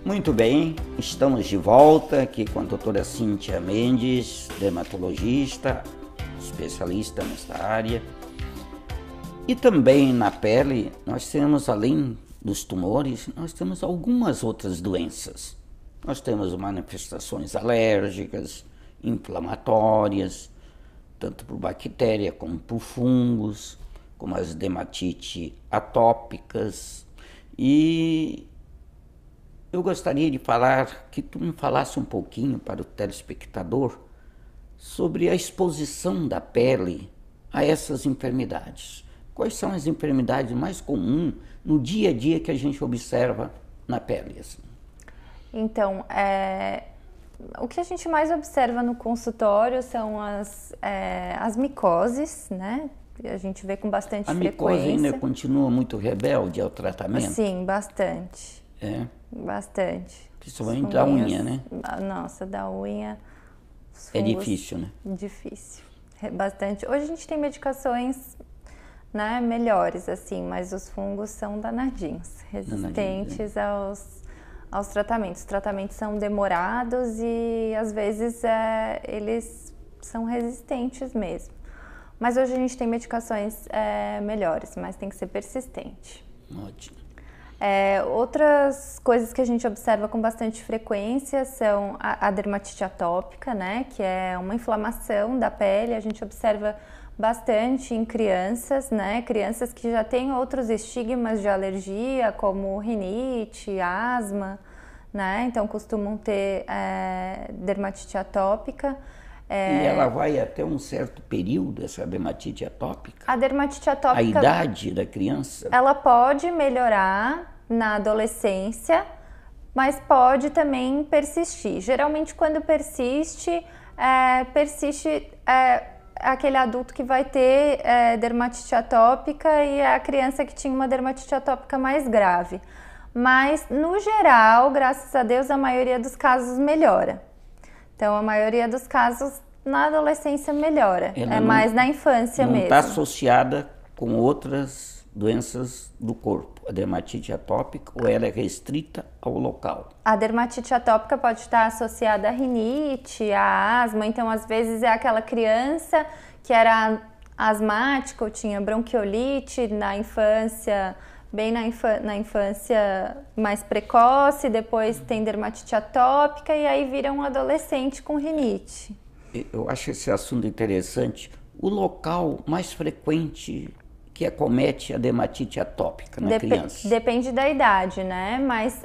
Muito bem, estamos de volta aqui com a doutora Cíntia Mendes, dermatologista, especialista nesta área. E também na pele, nós temos, além dos tumores, nós temos algumas outras doenças. Nós temos manifestações alérgicas, inflamatórias, tanto por bactéria como por fungos, como as dermatite atópicas. E eu gostaria de falar, que tu me falasse um pouquinho para o telespectador sobre a exposição da pele a essas enfermidades. Quais são as enfermidades mais comuns no dia a dia que a gente observa na pele? Assim? Então, o que a gente mais observa no consultório são as micoses, né? A gente vê com bastante frequência. A micose ainda continua muito rebelde ao tratamento? Sim, bastante. É? Bastante. Principalmente da unha, né? Nossa, da unha. É difícil, né? Difícil. Bastante. Hoje a gente tem medicações, né, melhores, assim, mas os fungos são danadinhos, resistentes aos tratamentos. Os tratamentos são demorados e às vezes eles são resistentes mesmo. Mas hoje a gente tem medicações melhores, mas tem que ser persistente. Ótimo. Outras coisas que a gente observa com bastante frequência são a dermatite atópica, né, que é uma inflamação da pele. A gente observa bastante em crianças, né, crianças que já têm outros estigmas de alergia, como rinite, asma, né, então costumam ter dermatite atópica. E ela vai até um certo período, essa dermatite atópica? A dermatite atópica... A idade da criança? Ela pode melhorar na adolescência, mas pode também persistir. Geralmente, quando persiste aquele adulto que vai ter dermatite atópica e a criança que tinha uma dermatite atópica mais grave. Mas, no geral, graças a Deus, a maioria dos casos melhora. Então, a maioria dos casos na adolescência melhora, mais na infância mesmo. Não está associada com outras doenças do corpo, a dermatite atópica, ou ela é restrita ao local? A dermatite atópica pode estar associada à rinite, à asma, então às vezes é aquela criança que era asmática ou tinha bronquiolite na infância, bem na infância mais precoce, depois tem dermatite atópica e aí vira um adolescente com rinite. Eu acho esse assunto interessante. O local mais frequente que acomete a dermatite atópica na criança? Depende da idade, né? Mas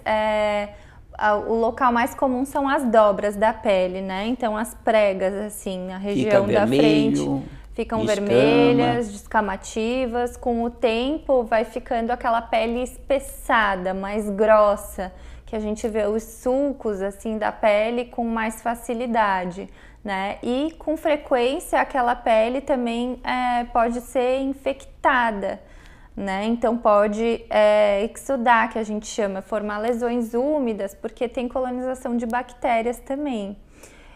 o local mais comum são as dobras da pele, né? Então as pregas, assim, a região da frente ficam vermelhas, descamativas. Com o tempo vai ficando aquela pele espessada, mais grossa, que a gente vê os sulcos assim da pele com mais facilidade, né? E com frequência aquela pele também pode ser infectada, né? Então pode exudar, que a gente chama, formar lesões úmidas, porque tem colonização de bactérias também.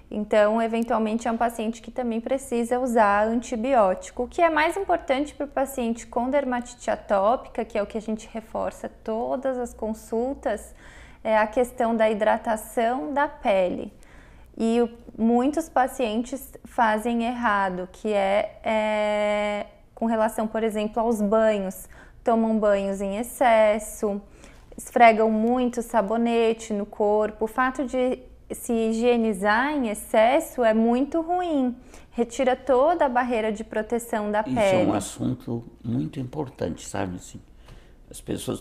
Então, eventualmente, é um paciente que também precisa usar antibiótico. O que é mais importante para o paciente com dermatite atópica, que é o que a gente reforça todas as consultas, é a questão da hidratação da pele. E muitos pacientes fazem errado, que com relação, por exemplo, aos banhos. Tomam banhos em excesso, esfregam muito sabonete no corpo. O fato de se higienizar em excesso é muito ruim, retira toda a barreira de proteção da pele. Isso é um assunto muito importante, sabe? Assim,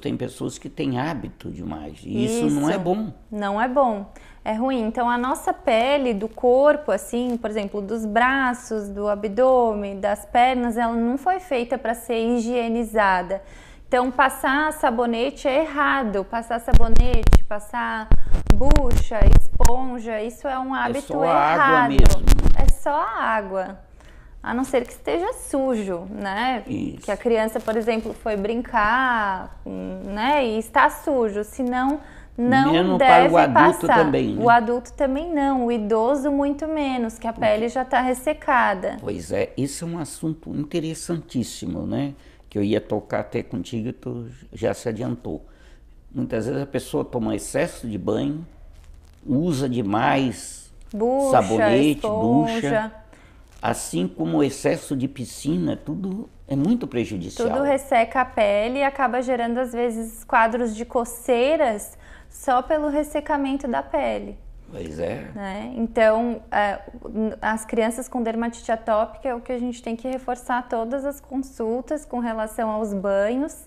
tem pessoas que têm hábito demais, e isso não é bom. Não é bom, é ruim. Então a nossa pele do corpo, assim, por exemplo, dos braços, do abdômen, das pernas, ela não foi feita para ser higienizada. Então passar sabonete é errado, passar sabonete, passar bucha, esponja, isso é um hábito errado. É só a água mesmo. É só a água, a não ser que esteja sujo, né? Isso. Que a criança, por exemplo, foi brincar, né? E está sujo, senão não menos deve para o adulto passar. também, né? O adulto também não, o idoso muito menos, que a pele já está ressecada. Pois é, isso é um assunto interessantíssimo, né? Que eu ia tocar até contigo e tu já se adiantou. Muitas vezes a pessoa toma excesso de banho, usa demais sabonete, ducha, assim como o excesso de piscina, tudo é muito prejudicial. Tudo resseca a pele e acaba gerando às vezes quadros de coceiras só pelo ressecamento da pele. Pois é. Né? Então, as crianças com dermatite atópica é o que a gente tem que reforçar todas as consultas com relação aos banhos.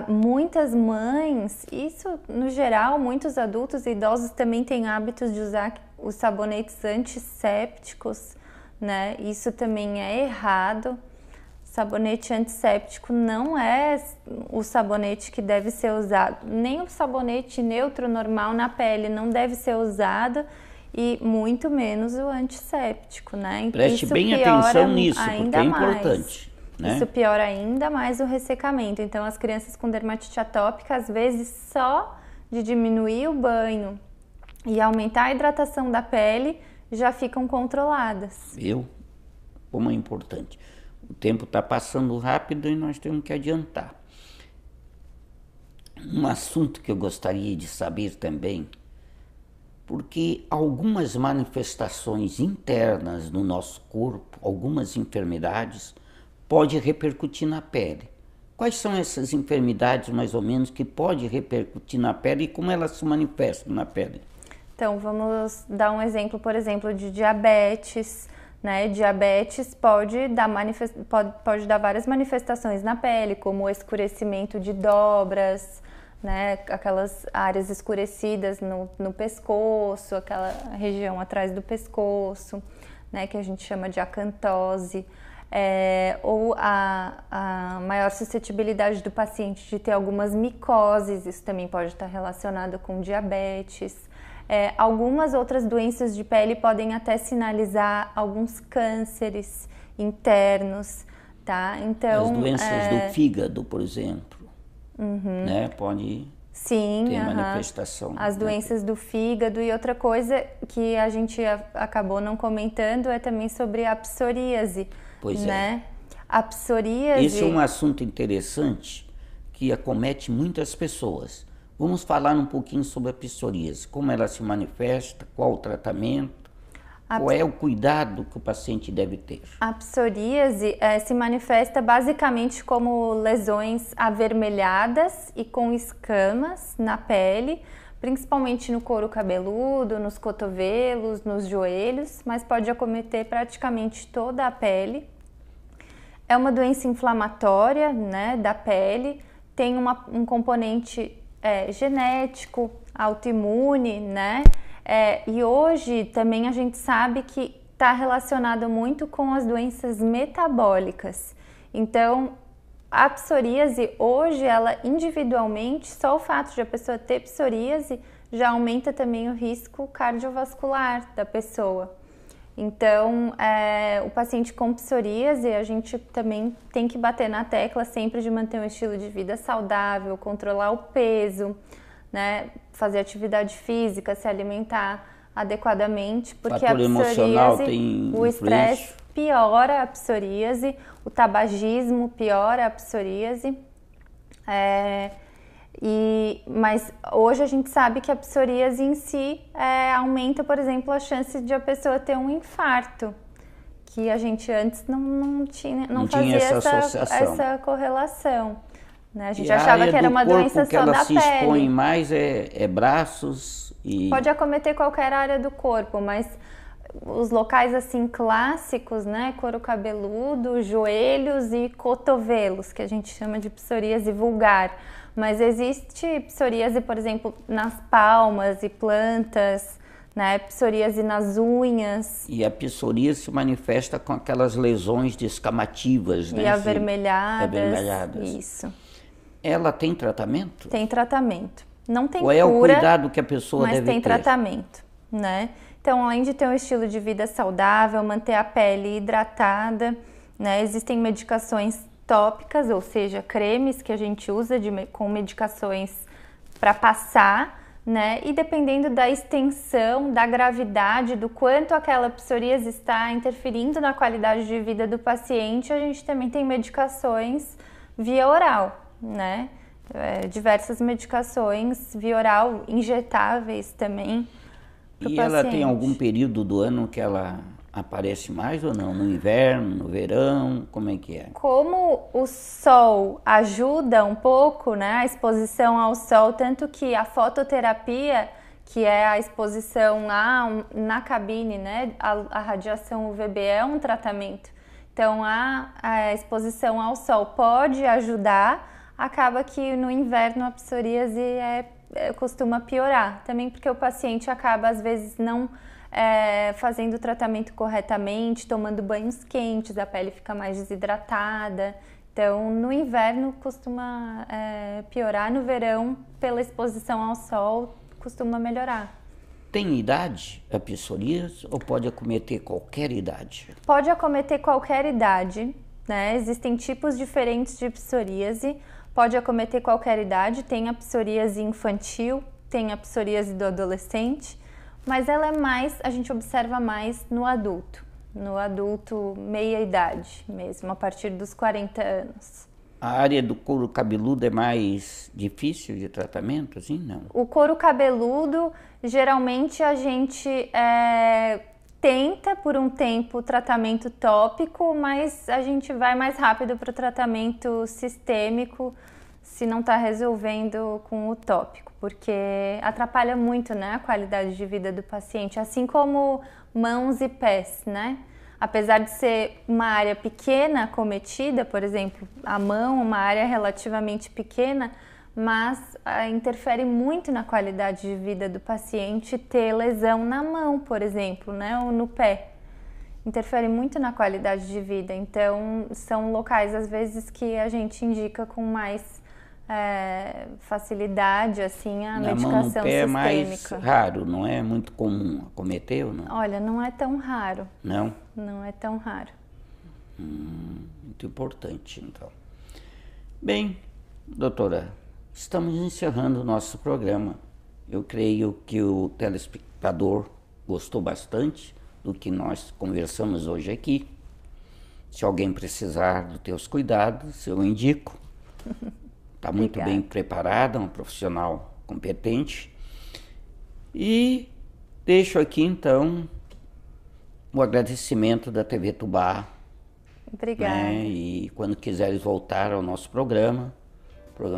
Muitas mães, isso no geral, muitos adultos e idosos também têm hábitos de usar os sabonetes antissépticos, né? Isso também é errado. Sabonete antisséptico não é o sabonete que deve ser usado, nem o sabonete neutro normal na pele não deve ser usado e muito menos o antisséptico, né? Preste bem atenção nisso, porque é importante. Né? Isso piora ainda mais o ressecamento. Então, as crianças com dermatite atópica, às vezes, só de diminuir o banho e aumentar a hidratação da pele, já ficam controladas. Como é importante. O tempo está passando rápido e nós temos que adiantar. Um assunto que eu gostaria de saber também, porque algumas manifestações internas no nosso corpo, algumas enfermidades, pode repercutir na pele. Quais são essas enfermidades, mais ou menos, que pode repercutir na pele e como elas se manifestam na pele? Então, vamos dar um exemplo, por exemplo, de diabetes, né? Diabetes pode dar várias manifestações na pele, como o escurecimento de dobras, né? Aquelas áreas escurecidas no pescoço, aquela região atrás do pescoço, né? Que a gente chama de acantose. Ou a maior suscetibilidade do paciente de ter algumas micoses, isso também pode estar relacionado com diabetes. Algumas outras doenças de pele podem até sinalizar alguns cânceres internos, tá? Então, as doenças do fígado, por exemplo, né? Pode ter manifestação. As doenças do fígado. E outra coisa que a gente acabou não comentando é também sobre a psoríase. Pois né? A psoríase... Esse é um assunto interessante que acomete muitas pessoas. Vamos falar um pouquinho sobre a psoríase, como ela se manifesta, qual o tratamento, qual é o cuidado que o paciente deve ter. A psoríase se manifesta basicamente como lesões avermelhadas e com escamas na pele, principalmente no couro cabeludo, nos cotovelos, nos joelhos, mas pode acometer praticamente toda a pele. É uma doença inflamatória, né, da pele, tem um componente genético, autoimune, né? E hoje também a gente sabe que está relacionado muito com as doenças metabólicas. Então, a psoríase hoje, ela individualmente, só o fato de a pessoa ter psoríase já aumenta também o risco cardiovascular da pessoa. Então, o paciente com psoríase, a gente também tem que bater na tecla sempre de manter um estilo de vida saudável, controlar o peso, né? Fazer atividade física, se alimentar adequadamente, porque a psoríase, o estresse piora a psoríase, o tabagismo piora a psoríase. Mas hoje a gente sabe que a psoríase em si aumenta, por exemplo, a chance de a pessoa ter um infarto, que a gente antes não fazia essa correlação. Né? A gente achava que era uma doença só da pele. Que ela se expõe mais braços e... Pode acometer qualquer área do corpo, mas os locais assim clássicos, né? Couro cabeludo, joelhos e cotovelos, que a gente chama de psoríase vulgar. Mas existe psoríase, por exemplo, nas palmas e plantas, né? Psoríase nas unhas. E a psoríase se manifesta com aquelas lesões descamativas, né? E avermelhadas. Isso. Ela tem tratamento? Tem tratamento. Não tem cura. Qual é o cuidado que a pessoa deve ter? Mas tem tratamento, né? Então, além de ter um estilo de vida saudável, manter a pele hidratada, né? Existem medicações tópicas, ou seja, cremes que a gente usa com medicações para passar, né? E dependendo da extensão, da gravidade, do quanto aquela psoríase está interferindo na qualidade de vida do paciente, a gente também tem medicações via oral, né? diversas medicações via oral, injetáveis também. E ela tem algum período do ano que ela aparece mais ou não? No inverno, no verão, como é que é? Como o sol ajuda um pouco, né, a exposição ao sol, tanto que a fototerapia, que é a exposição na cabine, né, a radiação UVB é um tratamento. Então a exposição ao sol pode ajudar, acaba que no inverno a psoríase costuma piorar, também porque o paciente acaba às vezes não fazendo o tratamento corretamente, tomando banhos quentes, a pele fica mais desidratada. Então, no inverno costuma piorar, no verão, pela exposição ao sol, costuma melhorar. Tem idade a psoríase ou pode acometer qualquer idade? Pode acometer qualquer idade, né? Existem tipos diferentes de psoríase, pode acometer qualquer idade, tem a psoríase infantil, tem a psoríase do adolescente, mas ela a gente observa mais no adulto meia idade mesmo, a partir dos 40 anos. A área do couro cabeludo é mais difícil de tratamento, assim, não? O couro cabeludo, geralmente a gente tenta por um tempo o tratamento tópico, mas a gente vai mais rápido para o tratamento sistêmico se não está resolvendo com o tópico, porque atrapalha muito, né, a qualidade de vida do paciente, assim como mãos e pés, né? Apesar de ser uma área pequena acometida, por exemplo, a mão, uma área relativamente pequena, mas interfere muito na qualidade de vida do paciente ter lesão na mão, por exemplo, né, ou no pé. Interfere muito na qualidade de vida, então são locais às vezes que a gente indica com mais facilidade, assim, a medicação mão, no pé sistêmica. É mais raro, não é muito comum acometer ou não? Olha, não é tão raro. Não? Não é tão raro. Muito importante, então. Bem, doutora, estamos encerrando o nosso programa. Eu creio que o telespectador gostou bastante do que nós conversamos hoje aqui. Se alguém precisar dos teus cuidados, eu indico. Está muito bem preparada, uma profissional competente. E deixo aqui, então, o agradecimento da TV Tubá. Obrigada. Né? E quando quiseres voltar ao nosso programa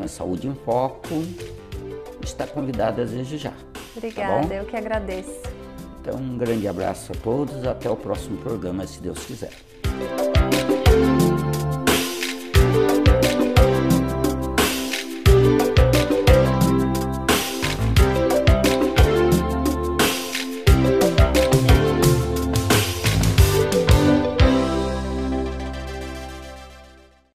Saúde em Foco, está convidada desde já. Obrigada, tá eu que agradeço. Então, um grande abraço a todos, até o próximo programa, se Deus quiser.